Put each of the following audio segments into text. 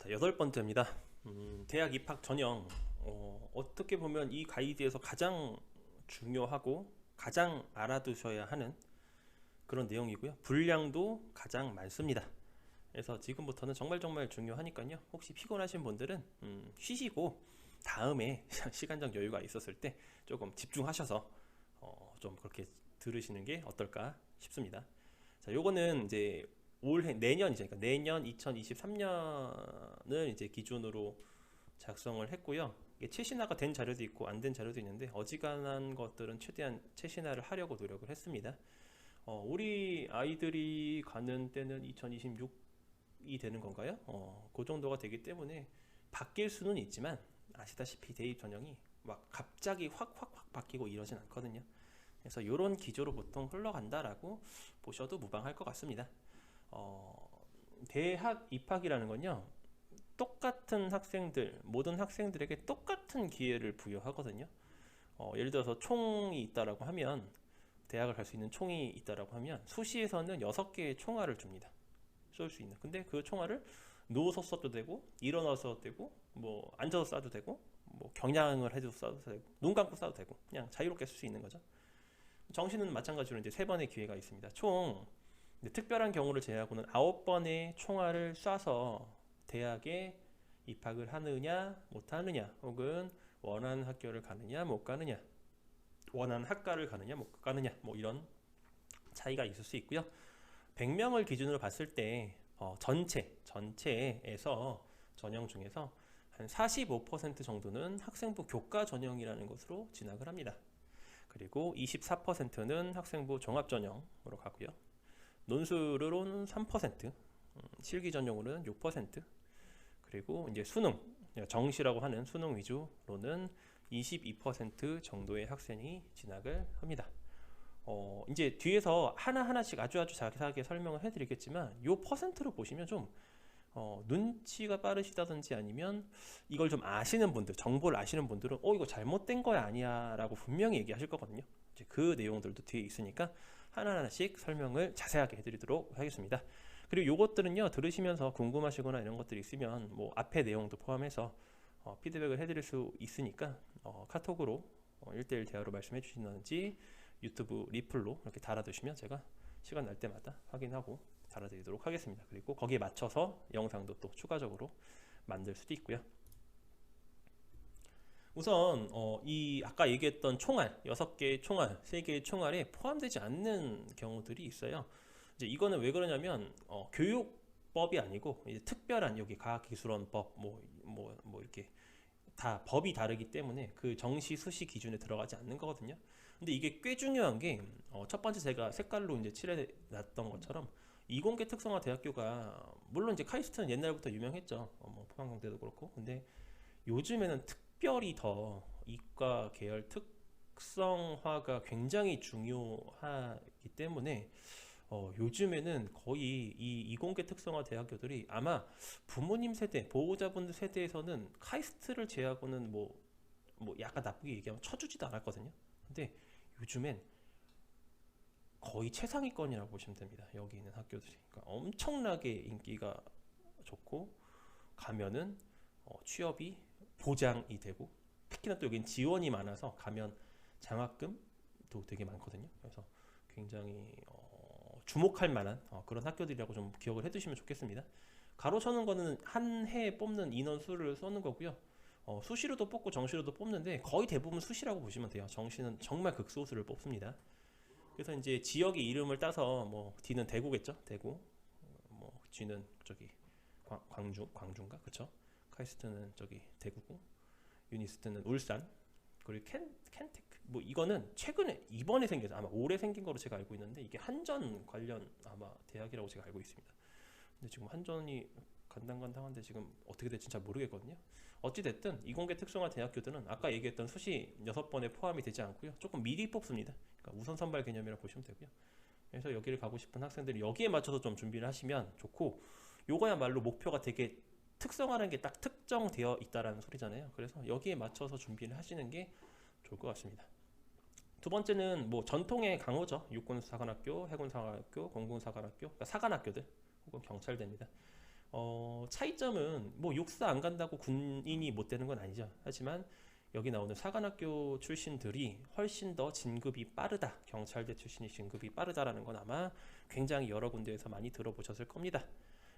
자, 8번째입니다. 대학 입학 전형. 어떻게 보면 이 가이드에서 가장 중요하고 가장 알아두셔야 하는 그런 내용이고요. 분량도 가장 많습니다. 그래서 지금부터는 정말 중요하니까요. 혹시 피곤하신 분들은 쉬시고 다음에 시간적 여유가 있었을 때 조금 집중하셔서 좀 그렇게 들으시는 게 어떨까 싶습니다. 자, 요거는 이제 올해 내년이죠. 그러니까 내년 2023년을 이제 기준으로 작성을 했고요. 이게 최신화가 된 자료도 있고 안 된 자료도 있는데 어지간한 것들은 최대한 최신화를 하려고 노력을 했습니다. 우리 아이들이 가는 때는 2026이 되는 건가요? 그 정도가 되기 때문에 바뀔 수는 있지만 아시다시피 대입 전형이 막 갑자기 확 바뀌고 이러진 않거든요. 그래서 이런 기조로 보통 흘러간다라고 보셔도 무방할 것 같습니다. 대학 입학이라는 건요, 똑같은 학생들, 모든 학생들에게 똑같은 기회를 부여하거든요. 예를 들어서 총이 있다라고 하면, 대학을 갈 수 있는 총이 있다라고 하면 수시에서는 6개의 총알을 줍니다. 쏠 수 있는. 근데 그 총알을 누워서 쏴도 되고, 일어나서 쏴도 되고, 뭐 앉아서 쏴도 되고, 뭐 경량을 해도 쏴도 되고, 눈 감고 쏴도 되고, 그냥 자유롭게 쓸 수 있는 거죠. 정시는 마찬가지로 이제 3번의 기회가 있습니다. 총 특별한 경우를 제외하고는 9번의 총알을 쏴서 대학에 입학을 하느냐 못하느냐, 혹은 원하는 학교를 가느냐 못 가느냐, 원하는 학과를 가느냐 못 가느냐, 뭐 이런 차이가 있을 수 있고요. 100명을 기준으로 봤을 때 전체에서 전형 중에서 한 45% 정도는 학생부 교과 전형이라는 것으로 진학을 합니다. 그리고 24%는 학생부 종합 전형으로 가고요. 논술로는 3%, 실기 전형으로는 6%, 그리고 이제 수능, 정시라고 하는 수능 위주로는 22% 정도의 학생이 진학을 합니다. 이제 뒤에서 하나하나씩 아주 자세하게 설명을 해드리겠지만 이 퍼센트로 보시면 좀 눈치가 빠르시다든지 아니면 이걸 좀 아시는 분들, 정보를 아시는 분들은 이거 잘못된 거야 아니야 라고 분명히 얘기하실 거거든요. 이제 그 내용들도 뒤에 있으니까 하나하나씩 설명을 자세하게 해드리도록 하겠습니다. 그리고 요것들은요, 들으시면서 궁금하시거나 이런 것들이 있으면 뭐 앞에 내용도 포함해서 피드백을 해드릴 수 있으니까 카톡으로 1대1 대화로 말씀해 주시든지 유튜브 리플로 이렇게 달아두시면 제가 시간 날 때마다 확인하고 달아드리도록 하겠습니다. 그리고 거기에 맞춰서 영상도 또 추가적으로 만들 수도 있고요. 우선 이 아까 얘기했던 총알, 6개의 총알, 3개의 총알에 포함되지 않는 경우들이 있어요. 이제 이거는 왜 그러냐면 교육법이 아니고 이제 특별한 여기 과학기술원법 뭐 이렇게 다 법이 다르기 때문에 그 정시 수시 기준에 들어가지 않는 거거든요. 근데 이게 꽤 중요한 게 첫 번째 제가 색깔로 이제 칠해놨던 것처럼 이공계 특성화 대학교가 물론 이제 카이스트는 옛날부터 유명했죠. 뭐 포항공대도 그렇고. 근데 요즘에는 특별히 더 이과 계열 특성화가 굉장히 중요하기 때문에 요즘에는 거의 이 이공계 특성화 대학교들이 아마 부모님 세대, 보호자분들 세대에서는 카이스트를 제외하고는 뭐 약간 나쁘게 얘기하면 쳐주지도 않았거든요. 근데 요즘엔 거의 최상위권이라고 보시면 됩니다. 여기 있는 학교들이. 그러니까 엄청나게 인기가 좋고 가면은 취업이 보장이 되고, 특히나 또 여긴 지원이 많아서 가면 장학금도 되게 많거든요. 그래서 굉장히 주목할 만한 그런 학교들이라고 좀 기억을 해두시면 좋겠습니다. 가로쳐는 거는 한 해에 뽑는 인원수를 쏘는 거고요. 수시로도 뽑고 정시로도 뽑는데 거의 대부분 수시라고 보시면 돼요. 정시는 정말 극소수를 뽑습니다. 그래서 이제 지역의 이름을 따서 뭐 D는 대구겠죠, 대구. 뭐 G는 저기 광주인가, 그쵸? 카이스트는 저기 대구고, 유니스트는 울산, 그리고 켄테크. 뭐 이거는 최근에 이번에 생겨서 아마 올해 생긴 거로 제가 알고 있는데 이게 한전 관련 아마 대학이라고 제가 알고 있습니다. 근데 지금 한전이 간당간당한데 지금 어떻게 될지 잘 모르겠거든요. 어찌됐든 이공계 특성화 대학교들은 아까 얘기했던 수시 6번에 포함이 되지 않고요. 조금 미리 뽑습니다. 그러니까 우선 선발 개념이라고 보시면 되고요. 그래서 여기를 가고 싶은 학생들이 여기에 맞춰서 좀 준비를 하시면 좋고, 요거야말로 목표가 되게 특성화라는 게 딱 특정되어 있다라는 소리잖아요. 그래서 여기에 맞춰서 준비를 하시는 게 좋을 것 같습니다. 두 번째는 뭐 전통의 강호죠. 육군사관학교, 해군사관학교, 공군사관학교, 그러니까 사관학교들 혹은 경찰대입니다. 차이점은 뭐 육사 안 간다고 군인이 못 되는 건 아니죠. 하지만 여기 나오는 사관학교 출신들이 훨씬 더 진급이 빠르다. 경찰대 출신이 진급이 빠르다라는 건 아마 굉장히 여러 군데에서 많이 들어보셨을 겁니다.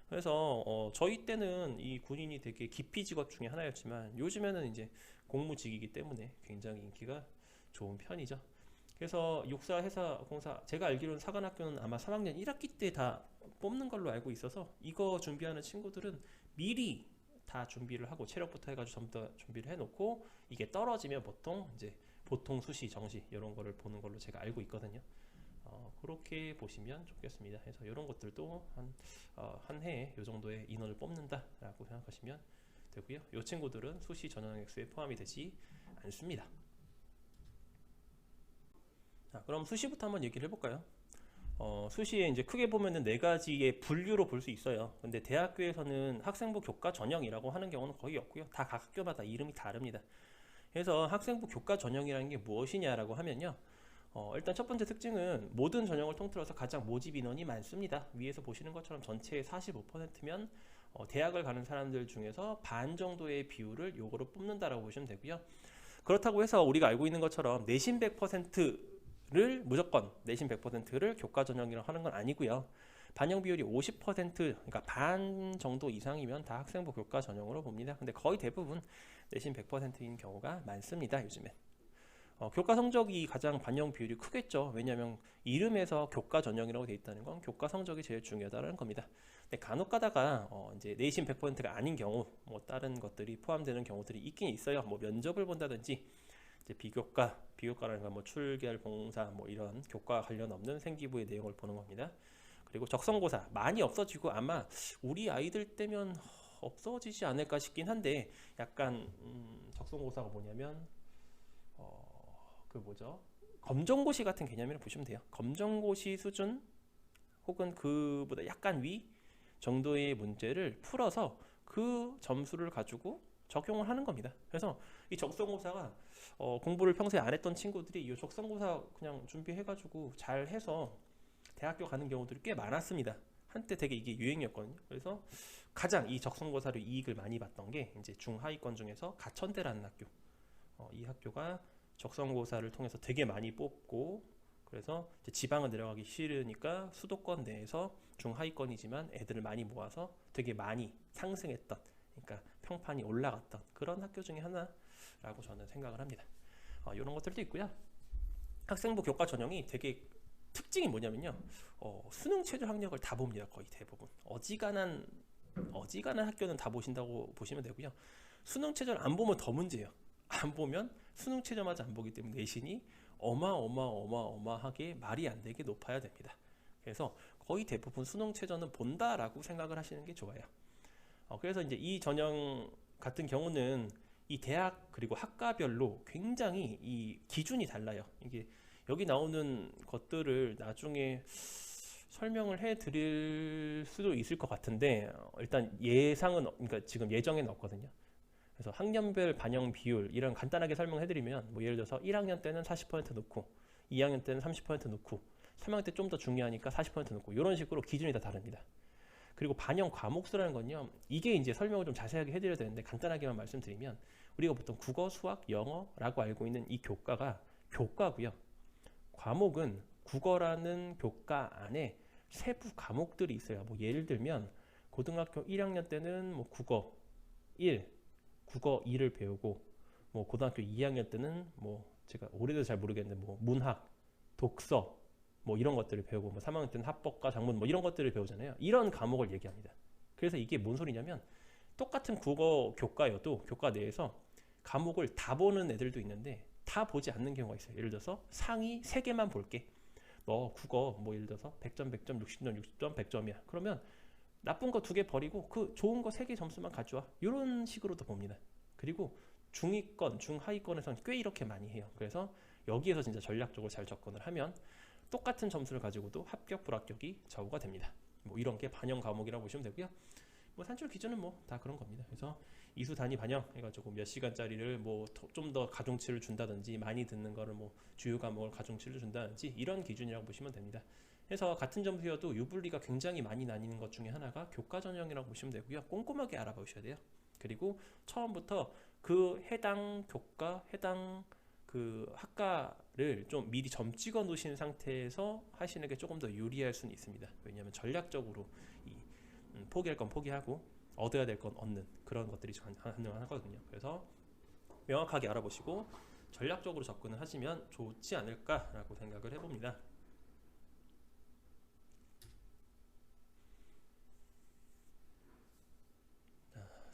그래서 저희 때는 이 군인이 되게 기피 직업 중에 하나였지만 요즘에는 이제 공무직이기 때문에 굉장히 인기가 좋은 편이죠. 그래서 육사, 해사, 공사 제가 알기로는 사관학교는 아마 3학년 1학기 때 다 뽑는 걸로 알고 있어서 이거 준비하는 친구들은 미리 다 준비를 하고 체력부터 해가지고 전부 다 준비를 해놓고 이게 떨어지면 보통 이제 보통 수시, 정시 이런 거를 보는 걸로 제가 알고 있거든요. 그렇게 보시면 좋겠습니다. 그래서 이런 것들도 한 해에 이 정도의 인원을 뽑는다라고 생각하시면 되고요. 이 친구들은 수시 전형 X에 포함이 되지 않습니다. 자, 그럼 수시부터 한번 얘기를 해볼까요? 수시에 이제 크게 보면은 네 가지의 분류로 볼 수 있어요. 근데 대학교에서는 학생부 교과 전형이라고 하는 경우는 거의 없고요. 다 각 학교마다 이름이 다릅니다. 그래서 학생부 교과 전형이라는 게 무엇이냐라고 하면요. 일단 첫 번째 특징은 모든 전형을 통틀어서 가장 모집 인원이 많습니다. 위에서 보시는 것처럼 전체의 45%면 대학을 가는 사람들 중에서 반 정도의 비율을 요거로 뽑는다라고 보시면 되고요. 그렇다고 해서 우리가 알고 있는 것처럼 내신 100%를 무조건 내신 100%를 교과 전형이라고 하는 건 아니고요. 반영 비율이 50% 그러니까 반 정도 이상이면 다 학생부 교과 전형으로 봅니다. 근데 거의 대부분 내신 100%인 경우가 많습니다. 요즘에. 교과 성적이 가장 반영 비율이 크겠죠. 왜냐하면 이름에서 교과 전형이라고 되어 있다는 건 교과 성적이 제일 중요하다는 겁니다. 근데 간혹 가다가 이제 내신 100%가 아닌 경우, 뭐 다른 것들이 포함되는 경우들이 있긴 있어요. 뭐 면접을 본다든지 이제 비교과라는 건 뭐 출결, 봉사 뭐 이런 교과 관련 없는 생기부의 내용을 보는 겁니다. 그리고 적성고사 많이 없어지고 아마 우리 아이들 때면 없어지지 않을까 싶긴 한데 약간 적성고사가 뭐냐면 그 뭐죠? 검정고시 같은 개념이라고 보시면 돼요. 검정고시 수준 혹은 그보다 약간 위 정도의 문제를 풀어서 그 점수를 가지고 적용을 하는 겁니다. 그래서 이 적성고사가 공부를 평소에 안 했던 친구들이 이 적성고사 그냥 준비해가지고 잘 해서 대학교 가는 경우들이 꽤 많았습니다. 한때 되게 이게 유행이었거든요. 그래서 가장 이 적성고사로 이익을 많이 봤던 게 이제 중하위권 중에서 가천대라는 학교. 이 학교가 적성고사를 통해서 되게 많이 뽑고 그래서 이제 지방을 내려가기 싫으니까 수도권 내에서 중하위권이지만 애들을 많이 모아서 되게 많이 상승했던 그러니까 평판이 올라갔던 그런 학교 중에 하나라고 저는 생각을 합니다. 이런 것들도 있고요. 학생부 교과 전형이 되게 특징이 뭐냐면요. 수능 최저 학력을 다 봅니다. 거의 대부분. 어지간한 학교는 다 보신다고 보시면 되고요. 수능 최저를 안 보면 더 문제예요. 안 보면 수능 최저마저 안 보기 때문에 내신이 어마어마하게 말이 안 되게 높아야 됩니다. 그래서 거의 대부분 수능 최저는 본다라고 생각을 하시는 게 좋아요. 그래서 이제 이 전형 같은 경우는 이 대학 그리고 학과별로 굉장히 이 기준이 달라요. 이게 여기 나오는 것들을 나중에 설명을 해 드릴 수도 있을 것 같은데 일단 예상은 그러니까 지금 예정에는 없거든요. 그래서 학년별 반영 비율 이런 간단하게 설명해 드리면 뭐 예를 들어서 1학년 때는 40% 넣고 2학년 때는 30% 넣고 3학년 때 좀 더 중요하니까 40% 넣고 이런 식으로 기준이 다 다릅니다. 그리고 반영 과목 수라는 건요. 이게 이제 설명을 좀 자세하게 해드려야 되는데 간단하게만 말씀드리면 우리가 보통 국어, 수학, 영어라고 알고 있는 이 교과가 교과고요. 과목은 국어라는 교과 안에 세부 과목들이 있어요. 뭐 예를 들면 고등학교 1학년 때는 뭐 국어 1, 국어 2를 배우고 뭐 고등학교 2학년 때는 뭐 제가 오래돼서 잘 모르겠는데 뭐 문학, 독서 뭐 이런 것들을 배우고 뭐 3학년 때는 합법과 작문 뭐 이런 것들을 배우잖아요. 이런 과목을 얘기합니다. 그래서 이게 뭔 소리냐면 똑같은 국어 교과여도 교과 내에서 과목을 다 보는 애들도 있는데 다 보지 않는 경우가 있어요. 예를 들어서 상위 3개만 볼게. 너 국어 뭐 예를 들어서 100점, 100점, 60점, 60점, 100점이야. 그러면 나쁜 거 2개 버리고 그 좋은 거 3개 점수만 가져와. 이런 식으로도 봅니다. 그리고 중위권, 중하위권에서는 꽤 이렇게 많이 해요. 그래서 여기에서 진짜 전략적으로 잘 접근을 하면 똑같은 점수를 가지고도 합격, 불합격이 좌우가 됩니다. 뭐 이런 게 반영 과목이라고 보시면 되고요. 뭐 산출 기준은 뭐 다 그런 겁니다. 그래서 이수 단위 반영 해가지고 몇 시간짜리를 뭐 좀 더 가중치를 준다든지 많이 듣는 거를 뭐 주요 과목을 가중치를 준다든지 이런 기준이라고 보시면 됩니다. 그래서 같은 점수여도 유불리가 굉장히 많이 나뉘는 것 중에 하나가 교과 전형이라고 보시면 되고요. 꼼꼼하게 알아보셔야 돼요. 그리고 처음부터 그 해당 교과, 해당 그 학과를 좀 미리 점 찍어 놓으신 상태에서 하시는 게 조금 더 유리할 수는 있습니다. 왜냐하면 전략적으로 포기할 건 포기하고 얻어야 될 건 얻는 그런 것들이 가능하거든요. 그래서 명확하게 알아보시고 전략적으로 접근을 하시면 좋지 않을까라고 생각을 해봅니다.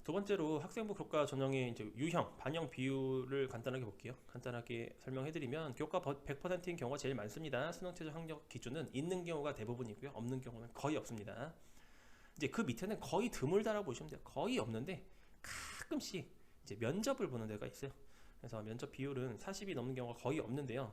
두 번째로 학생부 교과 전형의 이제 유형, 반영 비율을 간단하게 볼게요. 간단하게 설명해드리면 교과 100%인 경우가 제일 많습니다. 수능 최저 학력 기준은 있는 경우가 대부분이고요. 없는 경우는 거의 없습니다. 이제 그 밑에는 거의 드물다라고 보시면 돼요. 거의 없는데 가끔씩 이제 면접을 보는 데가 있어요. 그래서 면접 비율은 40이 넘는 경우가 거의 없는데요.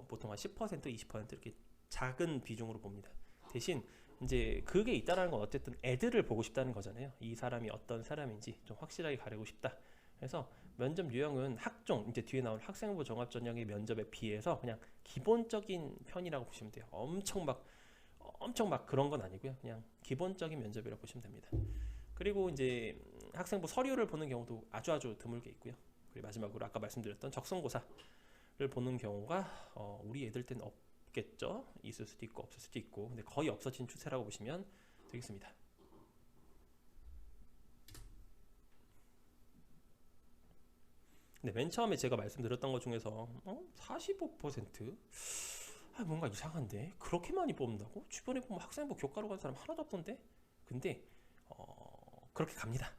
보통 한 10%, 20% 이렇게 작은 비중으로 봅니다. 대신 이제 그게 있다라는 건 어쨌든 애들을 보고 싶다는 거잖아요. 이 사람이 어떤 사람인지 좀 확실하게 가리고 싶다. 그래서 면접 유형은 학종, 이제 뒤에 나올 학생부 종합 전형의 면접에 비해서 그냥 기본적인 편이라고 보시면 돼요. 엄청 막 그런 건 아니고요. 그냥 기본적인 면접이라고 보시면 됩니다. 그리고 이제 학생부 서류를 보는 경우도 아주 드물게 있고요. 그리고 마지막으로 아까 말씀드렸던 적성고사를 보는 경우가 우리 애들 때는 없겠죠. 있을 수도 있고 없을 수도 있고, 근데 거의 없어진 추세라고 보시면 되겠습니다. 근데 맨 처음에 제가 말씀드렸던 것 중에서 45%? 뭔가 이상한데 그렇게 많이 뽑는다고? 주변에 보면 학생부 교과로 간 사람 하나도 없던데? 근데 그렇게 갑니다.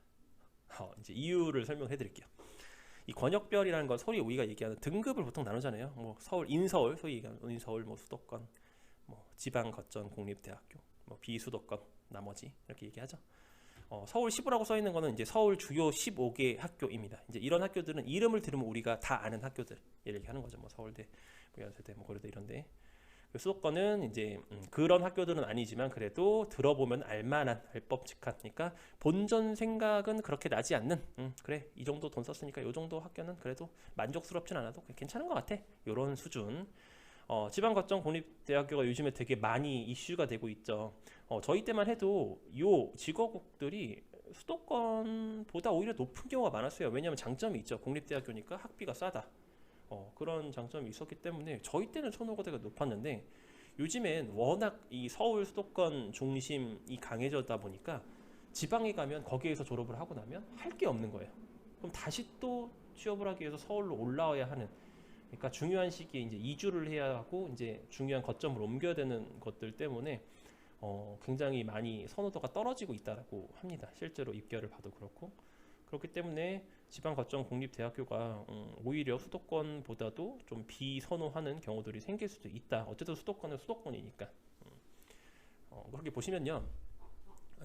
이제 이유를 설명해 드릴게요. 이 권역별이라는 건 소위 우리가 얘기하는 등급을 보통 나누잖아요. 뭐 서울, 인서울, 소위 얘기하는 인서울, 뭐 수도권, 뭐 지방 거점 공립대학교, 뭐 비수도권 나머지 이렇게 얘기하죠. 서울 15라고 써 있는 거는 이제 서울 주요 15개 학교입니다. 이제 이런 학교들은 이름을 들으면 우리가 다 아는 학교들 얘를 얘기하는 거죠. 뭐 서울대, 뭐 연세대, 뭐 고려대 이런데. 수도권은 이제 그런 학교들은 아니지만 그래도 들어보면 알만한 알법칙한, 그러니까 본전 생각은 그렇게 나지 않는, 그래 이 정도 돈 썼으니까 이 정도 학교는 그래도 만족스럽진 않아도 괜찮은 것 같아, 이런 수준. 지방 거점 공립대학교가 요즘에 되게 많이 이슈가 되고 있죠. 저희 때만 해도 요 직업국들이 수도권보다 오히려 높은 경우가 많았어요. 왜냐하면 장점이 있죠. 공립대학교니까 학비가 싸다. 그런 장점이 있었기 때문에 저희 때는 선호가 되게 높았는데, 요즘엔 워낙 이 서울 수도권 중심이 강해졌다 보니까 지방에 가면 거기에서 졸업을 하고 나면 할 게 없는 거예요. 그럼 다시 또 취업을 하기 위해서 서울로 올라와야 하는, 그러니까 중요한 시기에 이제 이주를 해야 하고 이제 중요한 거점을 옮겨야 되는 것들 때문에 굉장히 많이 선호도가 떨어지고 있다라고 합니다. 실제로 입결을 봐도 그렇고. 그렇기 때문에 지방 거점 공립대학교가 오히려 수도권보다도 좀 비선호하는 경우들이 생길 수도 있다. 어쨌든 수도권은 수도권이니까. 그렇게 보시면요,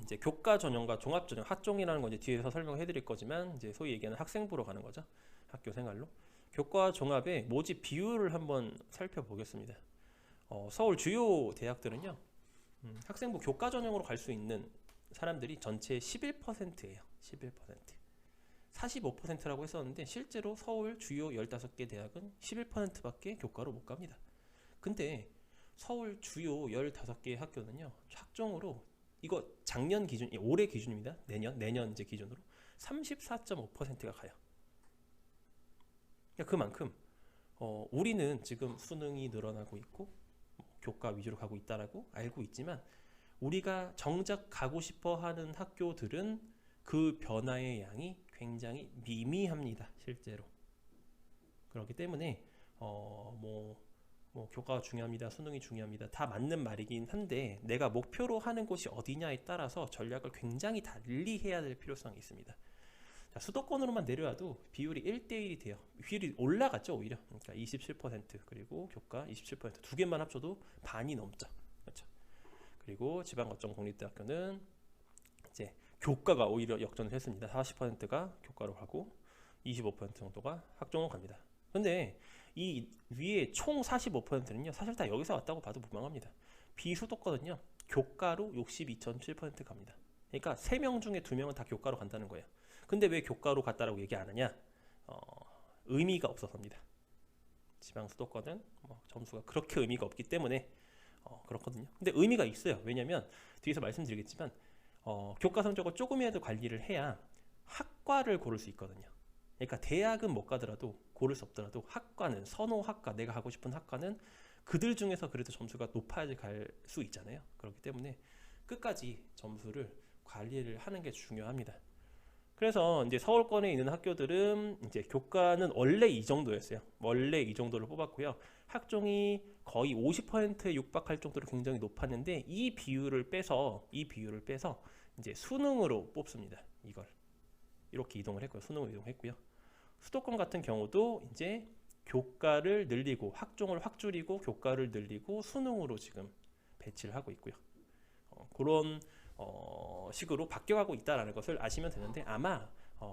이제 교과 전형과 종합 전형, 학종이라는 건 이제 뒤에서 설명해 드릴 거지만 이제 소위 얘기하는 학생부로 가는 거죠. 학교 생활로. 교과 종합의 모집 비율을 한번 살펴보겠습니다. 서울 주요 대학들은요, 학생부 교과 전형으로 갈 수 있는 사람들이 전체 11%예요. 11%. 45%라고 했었는데 실제로 서울 주요 15개 대학은 11%밖에 교과로 못 갑니다. 근데 서울 주요 15개 학교는요, 학종으로, 이거 작년 기준, 올해 기준입니다. 내년 이제 기준으로 34.5%가 가요. 그러니까 그만큼 우리는 지금 수능이 늘어나고 있고 교과 위주로 가고 있다라고 알고 있지만, 우리가 정작 가고 싶어 하는 학교들은 그 변화의 양이 굉장히 미미합니다. 실제로. 그렇기 때문에 뭐 교과가 중요합니다, 수능이 중요합니다, 다 맞는 말이긴 한데 내가 목표로 하는 곳이 어디냐에 따라서 전략을 굉장히 달리 해야 될 필요성이 있습니다. 자, 수도권으로만 내려와도 비율이 1대1이 돼요. 비율이 올라갔죠, 오히려. 그러니까 27%, 그리고 교과 27%두 개만 합쳐도 반이 넘죠. 그렇죠. 그리고 지방 거점 공립대학교는 이제 교과가 오히려 역전을 했습니다. 40%가 교과로 가고 25% 정도가 학종으로 갑니다. 근데 이 위에 총 45%는요 사실 다 여기서 왔다고 봐도 무방합니다. 비수도권은요 교과로 62.7% 갑니다. 그러니까 3명 중에 2명은 다 교과로 간다는 거예요. 근데 왜 교과로 갔다라고 얘기 안 하냐? 의미가 없어서입니다. 지방 수도권은 점수가 그렇게 의미가 없기 때문에 그렇거든요. 근데 의미가 있어요. 왜냐면 뒤에서 말씀드리겠지만 교과 성적을 조금이라도 관리를 해야 학과를 고를 수 있거든요. 그러니까 대학은 못 가더라도 고를 수 없더라도 학과는 선호 학과, 내가 가고 싶은 학과는 그들 중에서 그래도 점수가 높아야지 갈 수 있잖아요. 그렇기 때문에 끝까지 점수를 관리를 하는 게 중요합니다. 그래서 이제 서울권에 있는 학교들은 이제 교과는 원래 이 정도였어요. 원래 이 정도를 뽑았고요. 학종이 거의 50%에 육박할 정도로 굉장히 높았는데 이 비율을 빼서 이제 수능으로 뽑습니다. 이걸 이렇게 이동을 했고요. 수능으로 이동했고요. 수도권 같은 경우도 이제 교과를 늘리고 학종을 확 줄이고 교과를 늘리고 수능으로 지금 배치를 하고 있고요. 그런 식으로 바뀌어가고 있다는 것을 아시면 되는데 아마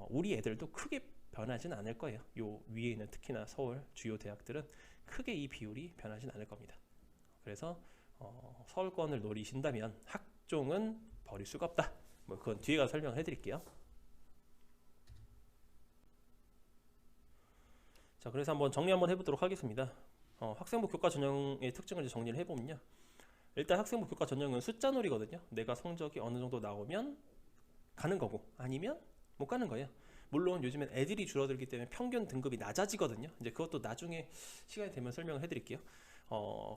우리 애들도 크게 변하진 않을 거예요. 요 위에 있는 특히나 서울 주요 대학들은 크게 이 비율이 변하진 않을 겁니다. 그래서 서울권을 노리신다면 학종은 버릴 수가 없다. 뭐 그건 뒤에 가서 설명을 해드릴게요. 자, 그래서 한번 정리 한번 해보도록 하겠습니다. 학생부 교과 전형의 특징을 이제 정리를 해보면요. 일단 학생부 교과 전형은 숫자놀이거든요. 내가 성적이 어느 정도 나오면 가는 거고 아니면 못 가는 거예요. 물론 요즘엔 애들이 줄어들기 때문에 평균 등급이 낮아지거든요. 이제 그것도 나중에 시간이 되면 설명을 해드릴게요.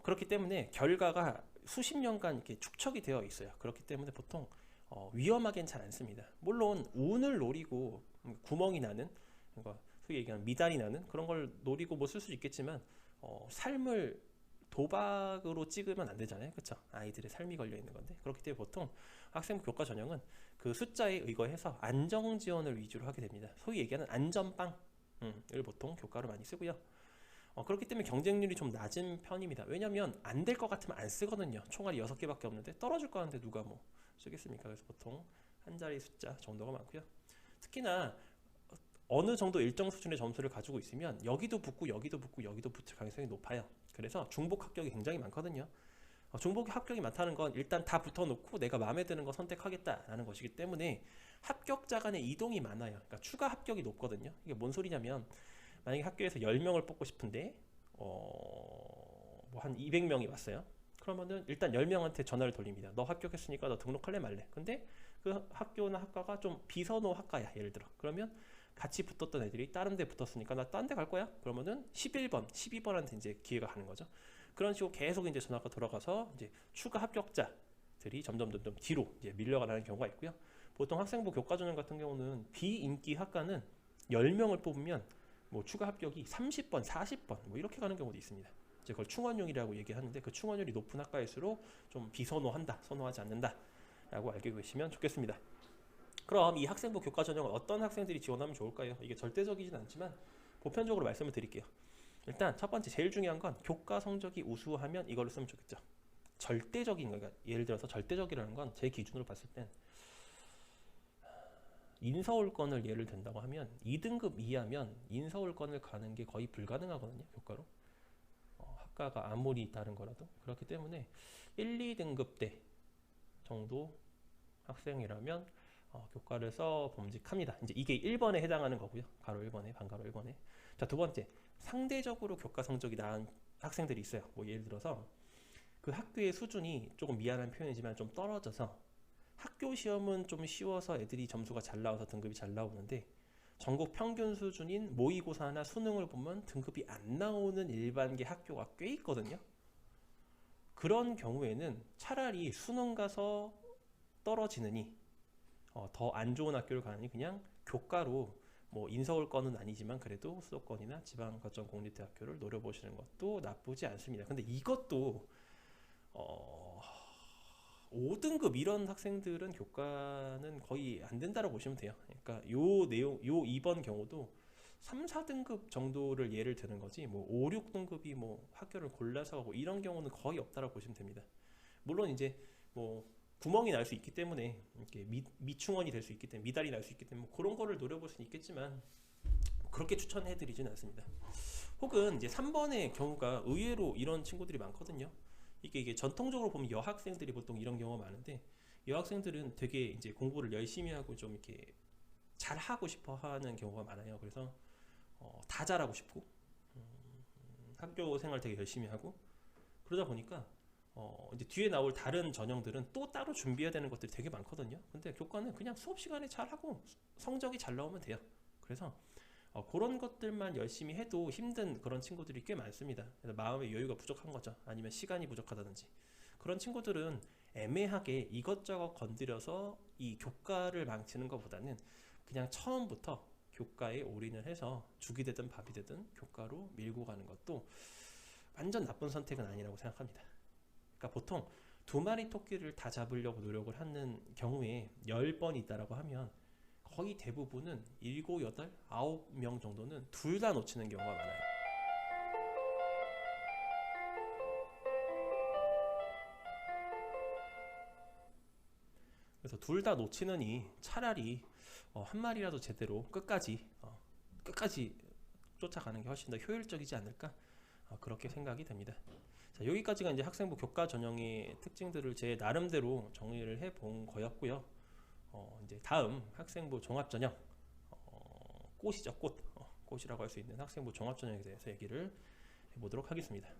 그렇기 때문에 결과가 수십 년간 이렇게 축적이 되어 있어요. 그렇기 때문에 보통 위험하게는 잘 안 씁니다. 물론 운을 노리고 구멍이 나는, 그러니까 소위 얘기하는 미달이 나는 그런 걸 노리고 뭐 쓸 수 있겠지만 삶을 도박으로 찍으면 안 되잖아요. 그렇죠? 아이들의 삶이 걸려 있는 건데. 그렇기 때문에 보통 학생부 교과 전형은 그 숫자에 의거해서 안정 지원을 위주로 하게 됩니다. 소위 얘기하는 안전빵을 보통 교과로 많이 쓰고요. 그렇기 때문에 경쟁률이 좀 낮은 편입니다. 왜냐면 안 될 것 같으면 안 쓰거든요. 총알이 6개밖에 없는데 떨어질 거 하는데 누가 뭐 쓰겠습니까? 그래서 보통 한 자리 숫자 정도가 많고요. 특히나 어느 정도 일정 수준의 점수를 가지고 있으면 여기도 붙고 여기도 붙고 여기도 붙을 가능성이 높아요. 그래서 중복 합격이 굉장히 많거든요. 중복 합격이 많다는 건 일단 다 붙어놓고 내가 마음에 드는 거 선택하겠다라는 것이기 때문에 합격자 간의 이동이 많아요. 그러니까 추가 합격이 높거든요. 이게 뭔 소리냐면 만약에 학교에서 10명을 뽑고 싶은데 뭐 한 200명이 왔어요. 그러면은 일단 10명한테 전화를 돌립니다. 너 합격했으니까 너 등록할래 말래. 근데 그 학교나 학과가 좀 비선호 학과야, 예를 들어. 그러면 같이 붙었던 애들이 다른 데 붙었으니까 나 딴 데 갈 거야? 그러면은 11번, 12번한테 이제 기회가 가는 거죠. 그런 식으로 계속 이제 전화가 돌아가서 이제 추가 합격자들이 점점 뒤로 이제 밀려가는 경우가 있고요. 보통 학생부 교과 전형 같은 경우는 비인기 학과는 10명을 뽑으면 뭐 추가 합격이 30번, 40번 뭐 이렇게 가는 경우도 있습니다. 이제 그걸 충원율이라고 얘기하는데 그 충원율이 높은 학과일수록 좀 비선호한다, 선호하지 않는다라고 알고 계시면 좋겠습니다. 그럼 이 학생부 교과 전형은 어떤 학생들이 지원하면 좋을까요? 이게 절대적이진 않지만 보편적으로 말씀을 드릴게요. 일단 첫 번째 제일 중요한 건 교과 성적이 우수하면 이걸로 쓰면 좋겠죠. 절대적인 거가 예를 들어서 절대적이라는 건 제 기준으로 봤을 땐 인서울권을 예를 든다고 하면 2등급 이하면 인서울권을 가는 게 거의 불가능하거든요. 교과로. 학과가 아무리 다른 거라도. 그렇기 때문에 1, 2등급 대 정도 학생이라면 교과를 써 범직합니다. 이제 이게 1번에 해당하는 거고요. 가로 1번에, 반가로 1번에. 자, 두 번째. 상대적으로 교과 성적이 나은 학생들이 있어요. 뭐 예를 들어서 그 학교의 수준이 조금 미안한 표현이지만 좀 떨어져서 학교 시험은 좀 쉬워서 애들이 점수가 잘 나와서 등급이 잘 나오는데 전국 평균 수준인 모의고사나 수능을 보면 등급이 안 나오는 일반계 학교가 꽤 있거든요. 그런 경우에는 차라리 수능 가서 떨어지느니 더 안 좋은 학교를 가느니 그냥 교과로 뭐 인서울권은 아니지만 그래도 수도권이나 지방거점공립대학교를 노려보시는 것도 나쁘지 않습니다. 근데 이것도 5등급 이런 학생들은 교과는 거의 안 된다고 보시면 돼요. 그러니까 요 내용, 요 2번 경우도 3, 4등급 정도를 예를 드는 거지 뭐 5, 6등급이 뭐 학교를 골라서 가고 이런 경우는 거의 없다고 보시면 됩니다. 물론 이제 뭐 구멍이 날 수 있기 때문에 이렇게 미충원이 될 수 있기 때문에 미달이 날 수 있기 때문에 뭐 그런 거를 노려볼 수는 있겠지만 그렇게 추천해드리진 않습니다. 혹은 이제 3번의 경우가 의외로 이런 친구들이 많거든요. 이게 전통적으로 보면 여학생들이 보통 이런 경우가 많은데 여학생들은 되게 이제 공부를 열심히 하고 좀 이렇게 잘하고 싶어 하는 경우가 많아요. 그래서 다 잘하고 싶고 학교 생활 되게 열심히 하고 그러다 보니까 이제 뒤에 나올 다른 전형들은 또 따로 준비해야 되는 것들이 되게 많거든요. 근데 교과는 그냥 수업 시간에 잘 하고 성적이 잘 나오면 돼요. 그래서 그런 것들만 열심히 해도 힘든 그런 친구들이 꽤 많습니다. 그래서 마음의 여유가 부족한 거죠. 아니면 시간이 부족하다든지. 그런 친구들은 애매하게 이것저것 건드려서 이 교과를 망치는 것보다는 그냥 처음부터 교과에 올인을 해서 죽이 되든 밥이 되든 교과로 밀고 가는 것도 완전 나쁜 선택은 아니라고 생각합니다. 그러니까 보통 두 마리 토끼를 다 잡으려고 노력을 하는 경우에 10번 있다라고 하면 거의 대부분은 7, 8, 9명 정도는 둘 다 놓치는 경우가 많아요. 그래서 둘 다 놓치느니 차라리 한 마리라도 제대로 끝까지 쫓아가는 게 훨씬 더 효율적이지 않을까 그렇게 생각이 됩니다. 자, 여기까지가 이제 학생부 교과 전형의 특징들을 제 나름대로 정리를 해본 거였고요. 이제 다음 학생부 종합전형 꽃이죠 꽃 꽃이라고 할 수 있는 학생부 종합전형에 대해서 얘기를 해보도록 하겠습니다.